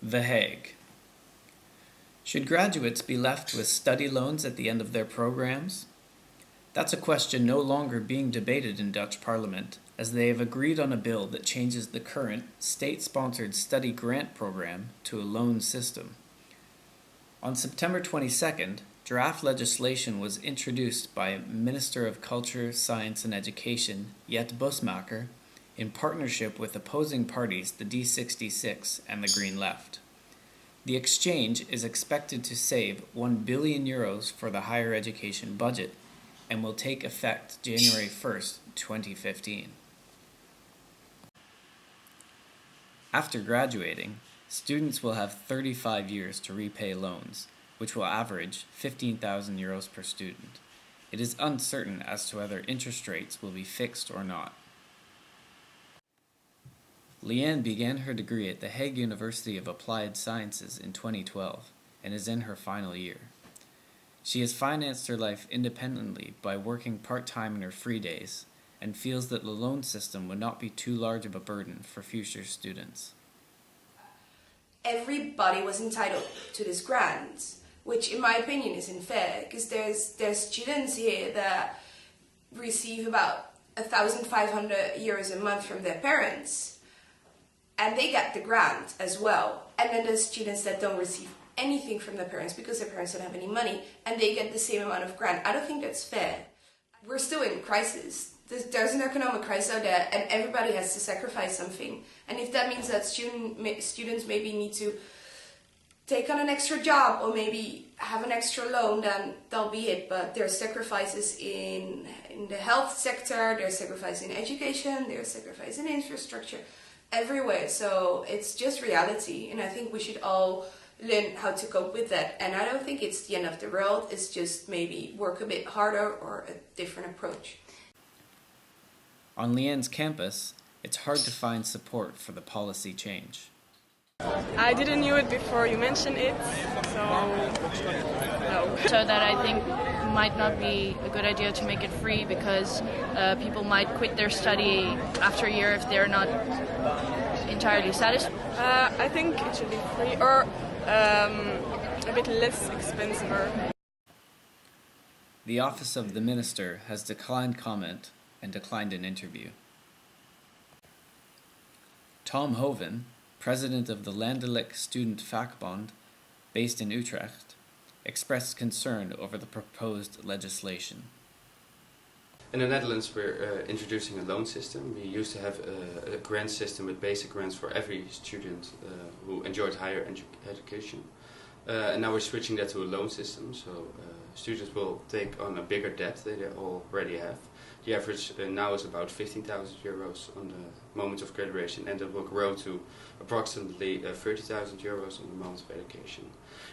The Hague. Should graduates be left with study loans at the end of their programs? That's a question no longer being debated in Dutch Parliament, as they have agreed on a bill that changes the current state-sponsored study grant program to a loan system. On September 22nd, draft legislation was introduced by Minister of Culture, Science and Education, Jet Bussemaker, in partnership with opposing parties the D66 and the Green Left. The exchange is expected to save €1 billion for the higher education budget and will take effect January 1st, 2015. After graduating, students will have 35 years to repay loans, which will average €15,000 per student. It is uncertain as to whether interest rates will be fixed or not. Leanne began her degree at the Hague University of Applied Sciences in 2012 and is in her final year. She has financed her life independently by working part-time in her free days and feels that the loan system would not be too large of a burden for future students. Everybody was entitled to this grant, which in my opinion isn't fair, because there's students here that receive about €1,500 a month from their parents, and they get the grant as well. And then there's students that don't receive anything from their parents because their parents don't have any money, and they get the same amount of grant. I don't think that's fair. We're still in crisis. There's an economic crisis out there, and everybody has to sacrifice something. And if that means that students maybe need to take on an extra job or maybe have an extra loan, then that'll be it. But there's sacrifices in the health sector, there's sacrifices in education, there's sacrifices in infrastructure, everywhere. So it's just reality, and I think we should all learn how to cope with that. And I don't think it's the end of the world. It's just maybe work a bit harder or a different approach. On Leanne's campus, it's hard to find support for the policy change. I didn't know it before you mentioned it, so no. So that I think might not be a good idea to make it free, because people might quit their study after a year if they're not entirely satisfied. I think it should be free or a bit less expensive. The Office of the Minister has declined comment and declined an interview. Tom Hoven, president of the Landelijk Student Vakbond, based in Utrecht, expressed concern over the proposed legislation. In the Netherlands, we're introducing a loan system. We used to have a grant system with basic grants for every student who enjoyed higher education. And now we're switching that to a loan system, so students will take on a bigger debt than they already have. The average now is about €15,000 on the moment of graduation, and it will grow to approximately €30,000 on the moment of education.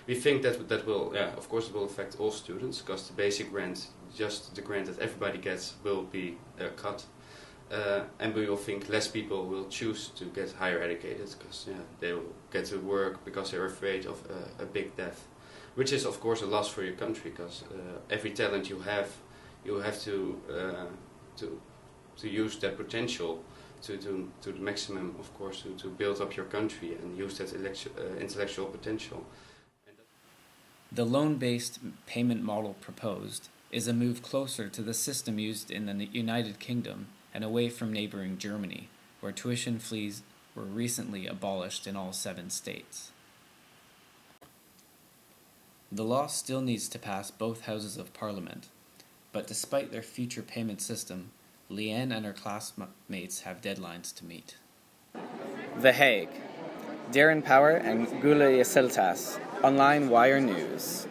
We think that will, of course, it will affect all students, because the basic grant, just the grant that everybody gets, will be cut. And we will think less people will choose to get higher educated, because they will get to work because they're afraid of a big debt, which is of course a loss for your country, because every talent you have to use that potential to the maximum, of course, to build up your country and use that intellectual potential. The loan-based payment model proposed is a move closer to the system used in the United Kingdom and away from neighboring Germany, where tuition fees were recently abolished in all 7 states. The law still needs to pass both houses of Parliament, but despite their future payment system, Leanne and her classmates have deadlines to meet. The Hague. Darren Power and Gula Yasiltas, Online Wire News.